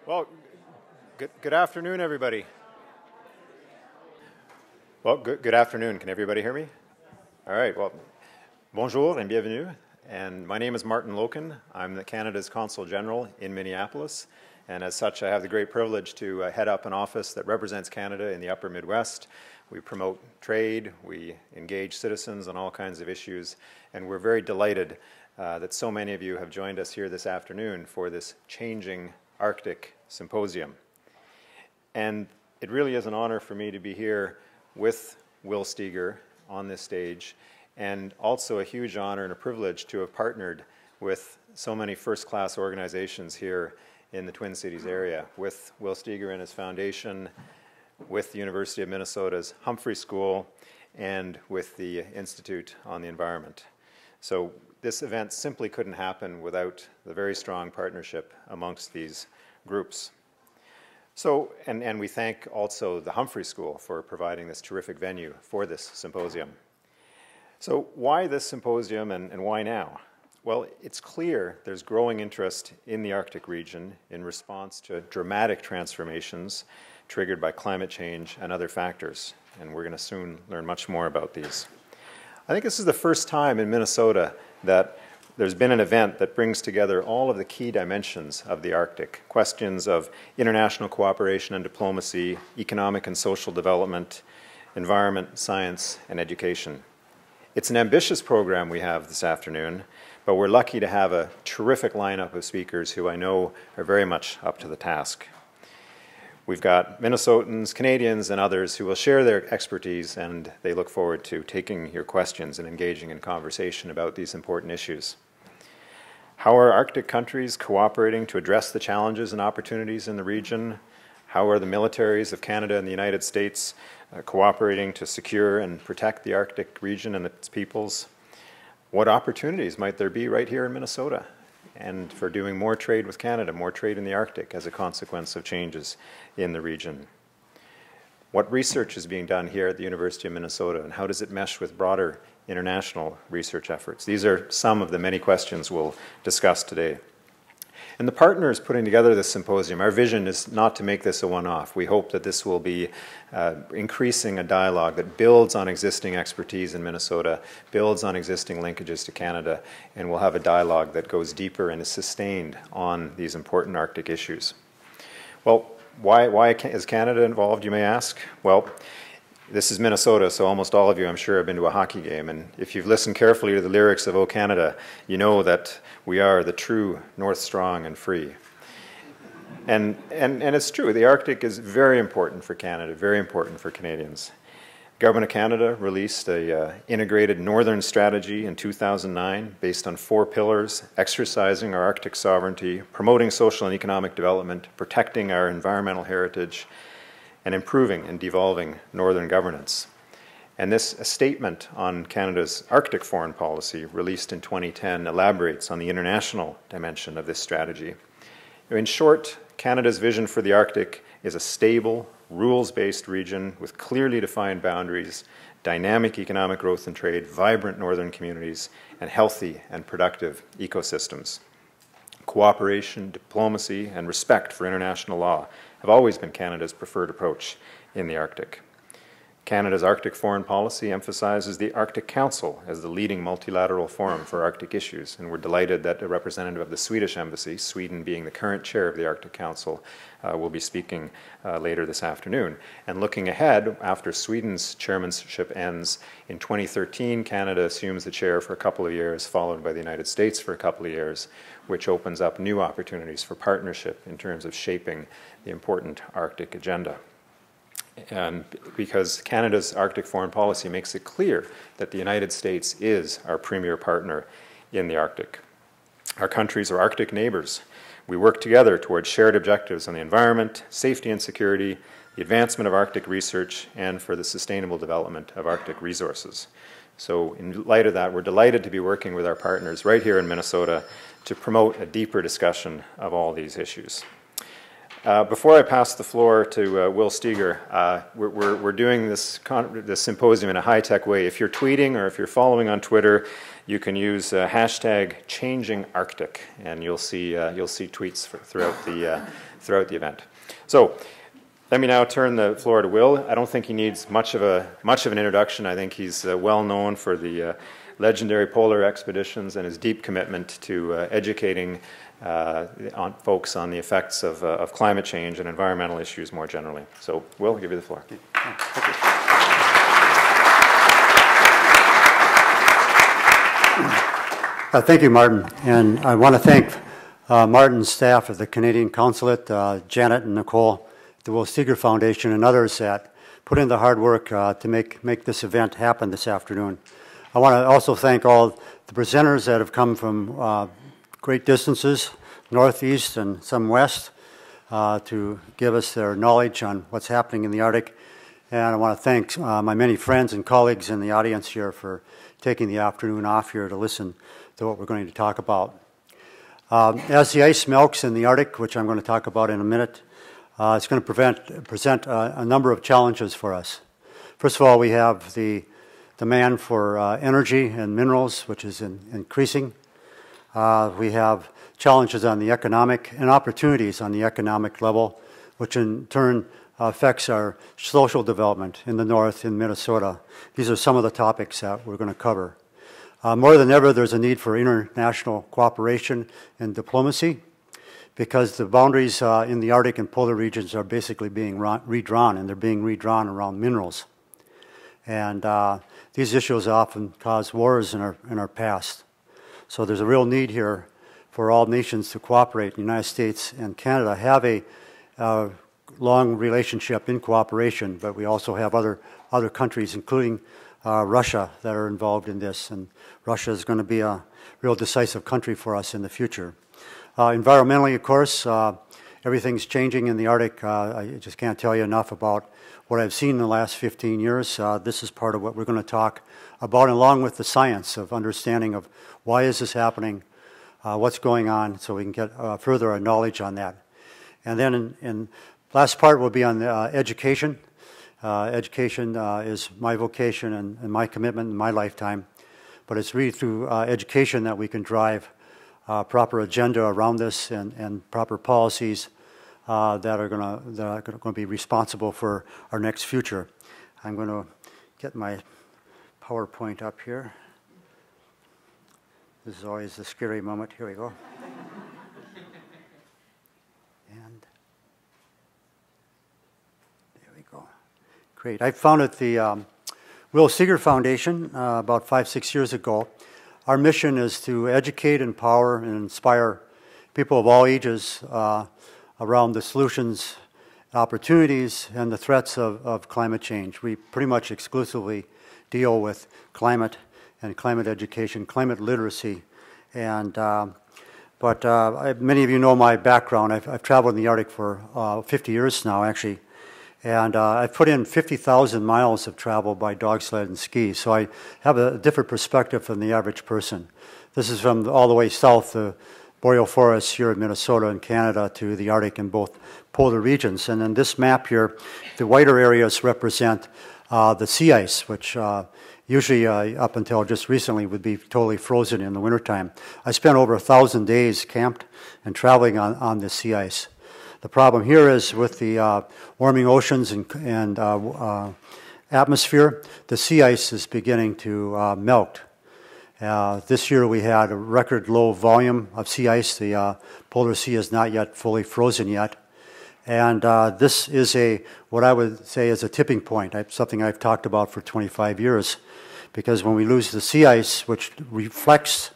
Well, good afternoon, everybody. Well, good afternoon. Can everybody hear me? All right. Well, bonjour and bienvenue. And my name is Martin Logan. I'm Canada's Consul General in Minneapolis. And as such, I have the great privilege to head up an office that represents Canada in the upper Midwest. We promote trade, we engage citizens on all kinds of issues, and we're very delighted that so many of you have joined us here this afternoon for this Changing Arctic Symposium. And it really is an honor for me to be here with Will Steger on this stage, and also a huge honor and a privilege to have partnered with so many first-class organizations here in the Twin Cities area, with Will Steger and his foundation, with the University of Minnesota's Humphrey School, and with the Institute on the Environment. So this event simply couldn't happen without the very strong partnership amongst these groups. So, and we thank also the Humphrey School for providing this terrific venue for this symposium. So why this symposium and why now? Well, it's clear there's growing interest in the Arctic region in response to dramatic transformations triggered by climate change and other factors, and we're going to soon learn much more about these. I think this is the first time in Minnesota that there's been an event that brings together all of the key dimensions of the Arctic, questions of international cooperation and diplomacy, economic and social development, environment, science, and education. It's an ambitious program we have this afternoon, but we're lucky to have a terrific lineup of speakers who I know are very much up to the task. We've got Minnesotans, Canadians, and others who will share their expertise, and they look forward to taking your questions and engaging in conversation about these important issues. How are Arctic countries cooperating to address the challenges and opportunities in the region? How are the militaries of Canada and the United States cooperating to secure and protect the Arctic region and its peoples? What opportunities might there be right here in Minnesota and for doing more trade with Canada, more trade in the Arctic as a consequence of changes in the region? What research is being done here at the University of Minnesota, and how does it mesh with broader international research efforts? These are some of the many questions we'll discuss today. And the partners putting together this symposium, our vision is not to make this a one-off. We hope that this will be increasing a dialogue that builds on existing expertise in Minnesota, builds on existing linkages to Canada, and we'll have a dialogue that goes deeper and is sustained on these important Arctic issues. Well, why is Canada involved, you may ask? Well, this is Minnesota, so almost all of you, I'm sure, have been to a hockey game. And if you've listened carefully to the lyrics of O Canada, you know that we are the true North Strong and Free. And it's true, the Arctic is very important for Canada, very important for Canadians. Government of Canada released an integrated northern strategy in 2009 based on 4 pillars: exercising our Arctic sovereignty, promoting social and economic development, protecting our environmental heritage, and improving and devolving northern governance. And this statement on Canada's Arctic foreign policy, released in 2010, elaborates on the international dimension of this strategy. In short, Canada's vision for the Arctic is a stable, rules-based region with clearly defined boundaries, dynamic economic growth and trade, vibrant northern communities, and healthy and productive ecosystems. Cooperation, diplomacy, and respect for international law have always been Canada's preferred approach in the Arctic. Canada's Arctic foreign policy emphasizes the Arctic Council as the leading multilateral forum for Arctic issues, and we're delighted that a representative of the Swedish Embassy, Sweden being the current chair of the Arctic Council, will be speaking later this afternoon. And looking ahead, after Sweden's chairmanship ends in 2013, Canada assumes the chair for a couple of years, followed by the United States for a couple of years, which opens up new opportunities for partnership in terms of shaping the important Arctic agenda. And because Canada's Arctic foreign policy makes it clear that the United States is our premier partner in the Arctic. Our countries are Arctic neighbours. We work together towards shared objectives on the environment, safety and security, the advancement of Arctic research, and for the sustainable development of Arctic resources. So in light of that, we're delighted to be working with our partners right here in Minnesota to promote a deeper discussion of all these issues. Before I pass the floor to Will Steger, we're doing this symposium in a high-tech way. If you're tweeting or if you're following on Twitter, you can use hashtag #ChangingArctic, and you'll see tweets throughout the event. So let me now turn the floor to Will. I don't think he needs much of an introduction. I think he's well known for the legendary polar expeditions and his deep commitment to educating folks on the effects of climate change and environmental issues more generally. So, Will, I'll give you the floor. Thank you. Thank you, Martin. And I want to thank Martin's staff at the Canadian Consulate, Janet and Nicole, the Will Steger Foundation, and others that put in the hard work to make this event happen this afternoon. I want to also thank all the presenters that have come from great distances, northeast and some west, to give us their knowledge on what's happening in the Arctic. And I want to thank my many friends and colleagues in the audience here for taking the afternoon off here to listen to what we're going to talk about. As the ice melts in the Arctic, which I'm going to talk about in a minute, it's going to present a number of challenges for us. First of all, we have the demand for energy and minerals, which is increasing. We have challenges on the economic and opportunities on the economic level, which in turn affects our social development in the north, in Minnesota. These are some of the topics that we're going to cover. More than ever, there's a need for international cooperation and diplomacy because the boundaries in the Arctic and polar regions are basically being redrawn, and they're being redrawn around minerals. And these issues often cause wars in our past. So there's a real need here for all nations to cooperate. The United States and Canada have a long relationship in cooperation, but we also have other countries, including Russia, that are involved in this. And Russia is going to be a real decisive country for us in the future. Environmentally, of course, everything's changing in the Arctic. I just can't tell you enough about what I've seen in the last 15 years. This is part of what we're going to talk about, along with the science of understanding of why is this happening, what's going on, so we can get further knowledge on that. And then in last part will be on education. Education is my vocation and my commitment in my lifetime, but it's really through education that we can drive proper agenda around this and proper policies that are going to be responsible for our next future. I'm going to get my PowerPoint up here. This is always the scary moment. Here we go. And there we go. Great. I founded the Will Steger Foundation about 5-6 years ago. Our mission is to educate, empower, and inspire people of all ages around the solutions, opportunities, and the threats of climate change. We pretty much exclusively deal with climate and climate education, climate literacy. And many of you know my background. I've traveled in the Arctic for 50 years now, actually. And I've put in 50,000 miles of travel by dog sled and ski, so I have a different perspective from the average person. This is from all the way south, the boreal forests here in Minnesota and Canada, to the Arctic in both polar regions. And in this map here, the whiter areas represent the sea ice, which usually up until just recently would be totally frozen in the wintertime. I spent over 1,000 days camped and traveling on the sea ice. The problem here is with the warming oceans and atmosphere, the sea ice is beginning to melt. This year we had a record low volume of sea ice. The polar sea is not yet fully frozen yet. And this is what I would say is a tipping point, something I've talked about for 25 years. Because when we lose the sea ice, which reflects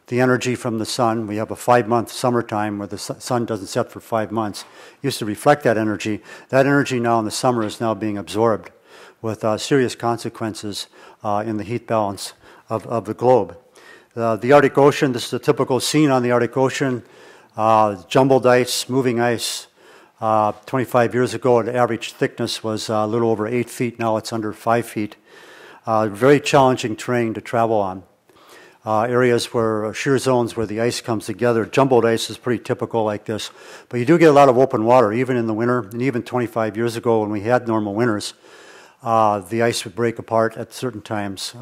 the energy from the sun, we have a 5-month summertime where the sun doesn't set for 5 months, it used to reflect that energy. That energy now in the summer is now being absorbed with serious consequences in the heat balance of the globe. The Arctic Ocean, this is a typical scene on the Arctic Ocean, jumbled ice, moving ice. 25 years ago, the average thickness was a little over 8 feet. Now it's under 5 feet. Very challenging terrain to travel on. Areas where shear zones where the ice comes together. Jumbled ice is pretty typical like this. But you do get a lot of open water, even in the winter. And even 25 years ago when we had normal winters, the ice would break apart at certain times.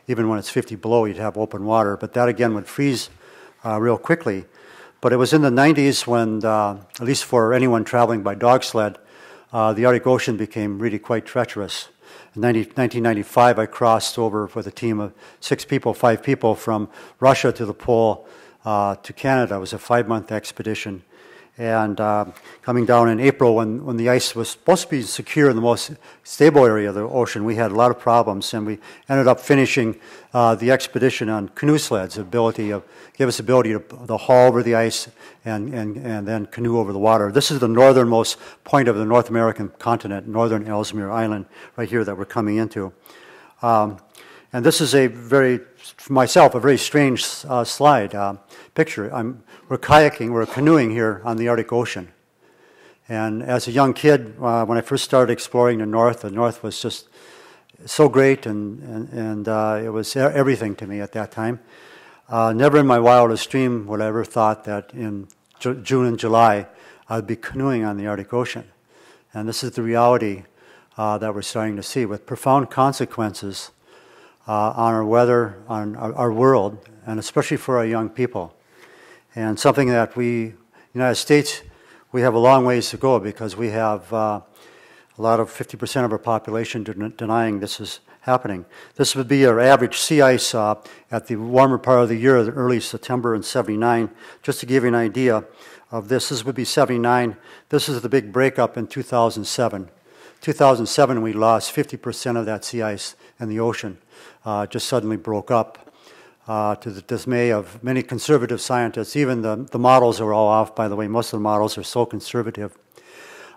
Even when it's 50 below, you'd have open water. But that, again, would freeze real quickly. But it was in the 90s when, at least for anyone traveling by dog sled, the Arctic Ocean became really quite treacherous. In 1995, I crossed over with a team of 5 people from Russia to the pole to Canada. It was a 5-month expedition. And coming down in April, when the ice was supposed to be secure in the most stable area of the ocean, we had a lot of problems, and we ended up finishing the expedition on canoe sleds, give us the ability to haul over the ice and then canoe over the water. This is the northernmost point of the North American continent, northern Ellesmere Island, right here that we're coming into. And this is for myself, a very strange picture. We're kayaking, we're canoeing here on the Arctic Ocean. And as a young kid, when I first started exploring the North was just so great, and it was everything to me at that time. Never in my wildest dream would I ever thought that in June and July I'd be canoeing on the Arctic Ocean. And this is the reality that we're starting to see, with profound consequences on our weather, on our world, and especially for our young people. And something that United States, we have a long ways to go, because we have a lot of 50% of our population denying this is happening. This would be our average sea ice at the warmer part of the year, the early September in '79. Just to give you an idea of this would be '79. This is the big breakup in 2007. 2007, we lost 50% of that sea ice in the ocean. Just suddenly broke up. To the dismay of many conservative scientists. Even the models are all off, by the way. Most of the models are so conservative.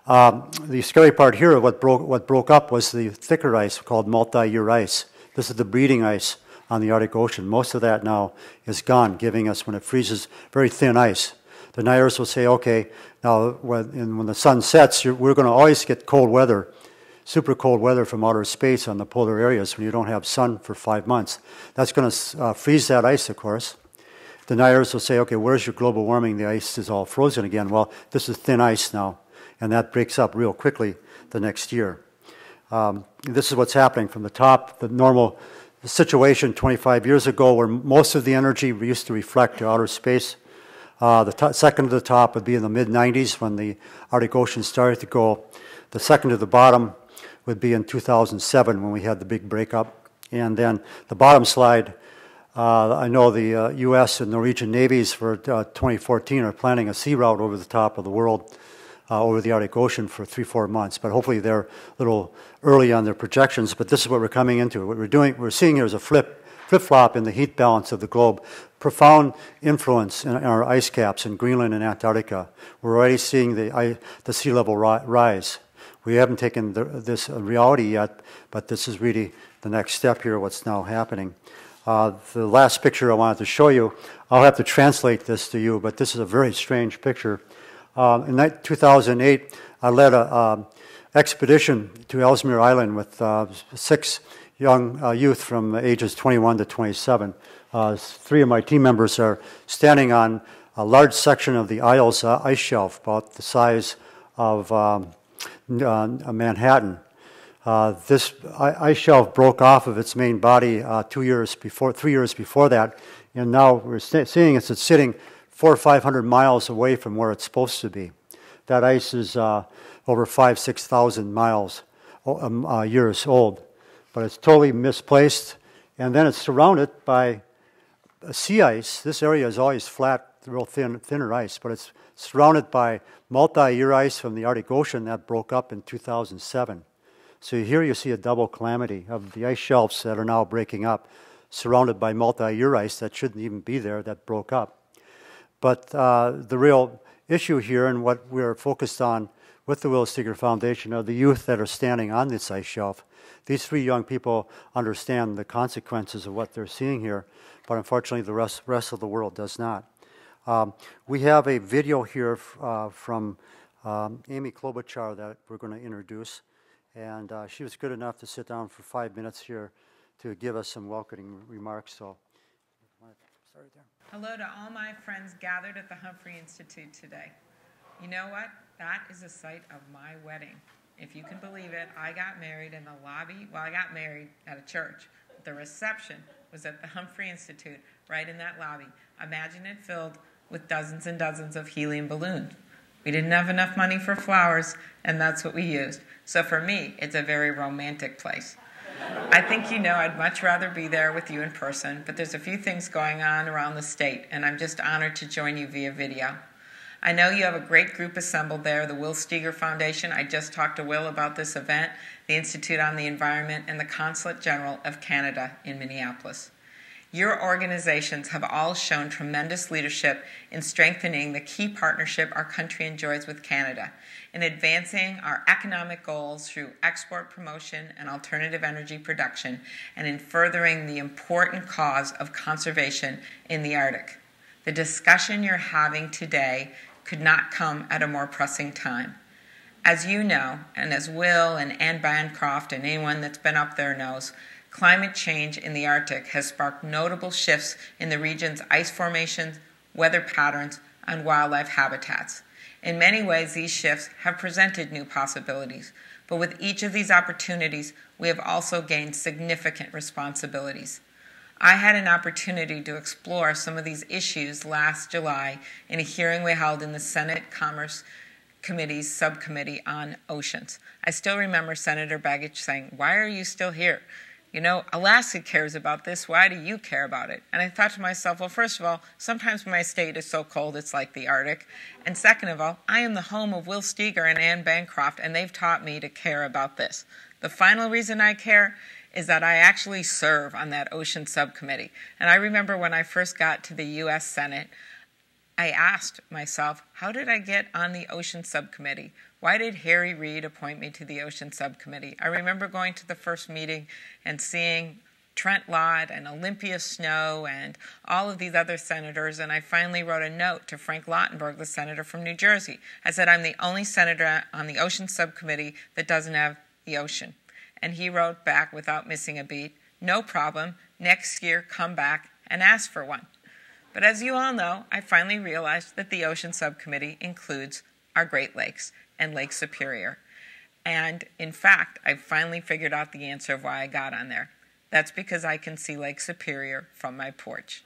The scary part here of what broke up was the thicker ice called multi-year ice. This is the breeding ice on the Arctic Ocean. Most of that now is gone, giving us, when it freezes, very thin ice. The neighbours will say, okay, now when the sun sets, we're going to always get cold weather, super cold weather from outer space on the polar areas when you don't have sun for 5 months. That's going to freeze that ice, of course. The neighbours will say, okay, where's your global warming? The ice is all frozen again. Well, this is thin ice now, and that breaks up real quickly the next year. This is what's happening from the top. The normal situation 25 years ago, where most of the energy used to reflect to outer space. Second to the top would be in the mid-90s, when the Arctic Ocean started to go. The second to the bottom would be in 2007, when we had the big breakup. And then the bottom slide, I know the U.S. and Norwegian navies for 2014 are planning a sea route over the top of the world, over the Arctic Ocean for 3-4 months. But hopefully they're a little early on their projections. But this is what we're coming into. What we're seeing here is a flip-flop in the heat balance of the globe. Profound influence in our ice caps in Greenland and Antarctica. We're already seeing the sea level rise. We haven't taken this reality yet, but this is really the next step here, what's now happening. The last picture I wanted to show you, I'll have to translate this to you, but this is a very strange picture. In 2008, I led an expedition to Ellesmere Island with 6 young youth from ages 21 to 27. 3 of my team members are standing on a large section of the Isles ice shelf, about the size of Manhattan. This ice shelf broke off of its main body 3 years before that, and now we're seeing it's sitting 400 or 500 miles away from where it's supposed to be. That ice is over 5,000-6,000 years old, but it's totally misplaced, and then it's surrounded by sea ice. This area is always flat, real thinner ice, but it's surrounded by multi-year ice from the Arctic Ocean that broke up in 2007. So here you see a double calamity of the ice shelves that are now breaking up, surrounded by multi-year ice that shouldn't even be there, that broke up. But the real issue here, and what we're focused on with the Will Steger Foundation, are the youth that are standing on this ice shelf. These 3 young people understand the consequences of what they're seeing here, but unfortunately the rest of the world does not. We have a video here from Amy Klobuchar that we're going to introduce, and she was good enough to sit down for 5 minutes here to give us some welcoming remarks. So, start there. Hello to all my friends gathered at the Humphrey Institute today. You know what? That is the site of my wedding. If you can believe it, I got married in the lobby. Well, I got married at a church. The reception was at the Humphrey Institute, right in that lobby. Imagine it filled with dozens and dozens of helium balloons. We didn't have enough money for flowers, and that's what we used. So for me, it's a very romantic place. I think you know I'd much rather be there with you in person, but there's a few things going on around the state, and I'm just honored to join you via video. I know you have a great group assembled there, the Will Steger Foundation. I just talked to Will about this event, the Institute on the Environment, and the Consulate General of Canada in Minneapolis. Your organizations have all shown tremendous leadership in strengthening the key partnership our country enjoys with Canada, in advancing our economic goals through export promotion and alternative energy production, and in furthering the important cause of conservation in the Arctic. The discussion you're having today could not come at a more pressing time. As you know, and as Will and Anne Bancroft and anyone that's been up there knows, climate change in the Arctic has sparked notable shifts in the region's ice formations, weather patterns, and wildlife habitats. In many ways, these shifts have presented new possibilities, but with each of these opportunities, we have also gained significant responsibilities. I had an opportunity to explore some of these issues last July in a hearing we held in the Senate Commerce Committee's subcommittee on oceans. I still remember Senator Begich saying, "Why are you still here? You know, Alaska cares about this. Why do you care about it?" And I thought to myself, well, first of all, sometimes my state is so cold it's like the Arctic. And second of all, I am the home of Will Steger and Anne Bancroft, and they've taught me to care about this. The final reason I care is that I actually serve on that ocean subcommittee. And I remember when I first got to the U.S. Senate, I asked myself, how did I get on the ocean subcommittee? Why did Harry Reid appoint me to the ocean subcommittee? I remember going to the first meeting and seeing Trent Lott and Olympia Snow and all of these other senators, and I finally wrote a note to Frank Lautenberg, the senator from New Jersey. I said, I'm the only senator on the ocean subcommittee that doesn't have the ocean. And he wrote back without missing a beat, no problem, next year come back and ask for one. But as you all know, I finally realized that the ocean subcommittee includes our Great Lakes and Lake Superior. And in fact, I finally figured out the answer of why I got on there. That's because I can see Lake Superior from my porch.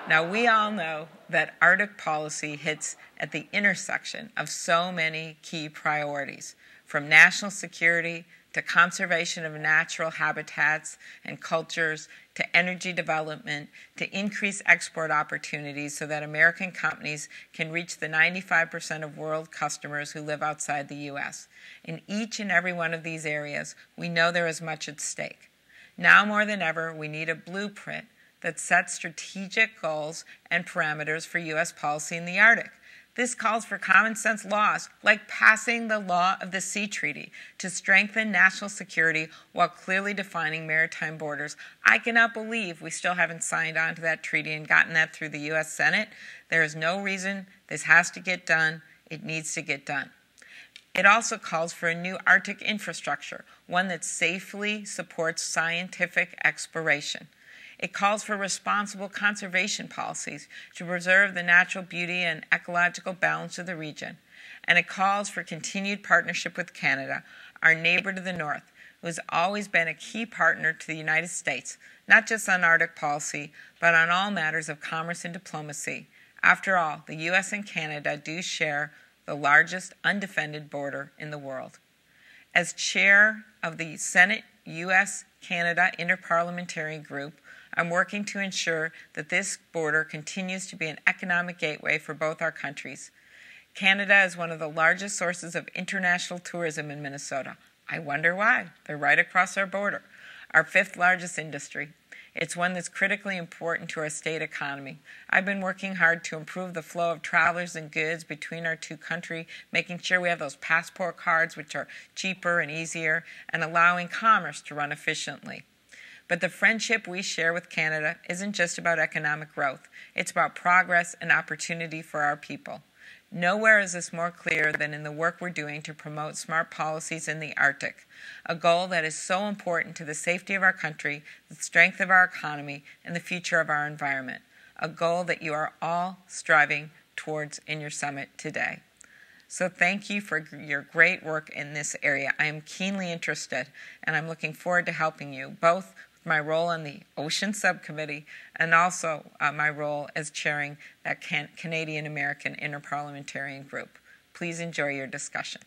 Now, we all know that Arctic policy hits at the intersection of so many key priorities, from national security to conservation of natural habitats and cultures, to energy development, to increase export opportunities so that American companies can reach the 95% of world customers who live outside the U.S. In each and every one of these areas, we know there is much at stake. Now more than ever, we need a blueprint that sets strategic goals and parameters for U.S. policy in the Arctic. This calls for common sense laws, like passing the Law of the Sea Treaty to strengthen national security while clearly defining maritime borders. I cannot believe we still haven't signed on to that treaty and gotten that through the U.S. Senate. There is no reason this has to get done. It needs to get done. It also calls for a new Arctic infrastructure, one that safely supports scientific exploration. It calls for responsible conservation policies to preserve the natural beauty and ecological balance of the region. And it calls for continued partnership with Canada, our neighbor to the north, who has always been a key partner to the United States, not just on Arctic policy, but on all matters of commerce and diplomacy. After all, the U.S. and Canada do share the largest undefended border in the world. As chair of the Senate U.S.-Canada Interparliamentary Group, I'm working to ensure that this border continues to be an economic gateway for both our countries. Canada is one of the largest sources of international tourism in Minnesota. I wonder why. They're right across our border. Our fifth largest industry. It's one that's critically important to our state economy. I've been working hard to improve the flow of travelers and goods between our two countries, making sure we have those passport cards, which are cheaper and easier, and allowing commerce to run efficiently. But the friendship we share with Canada isn't just about economic growth. It's about progress and opportunity for our people. Nowhere is this more clear than in the work we're doing to promote smart policies in the Arctic, a goal that is so important to the safety of our country, the strength of our economy, and the future of our environment, a goal that you are all striving towards in your summit today. So thank you for your great work in this area. I am keenly interested, and I'm looking forward to helping you, both my role in the Ocean Subcommittee, and also my role as chairing that Canadian-American Interparliamentarian Group. Please enjoy your discussion.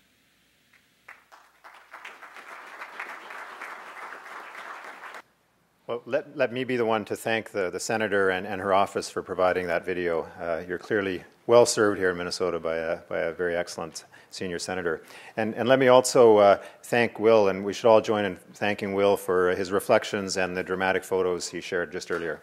Well, let me be the one to thank the Senator and her office for providing that video. You're clearly well served here in Minnesota by a very excellent senior senator. And let me also thank Will, and we should all join in thanking Will for his reflections and the dramatic photos he shared just earlier.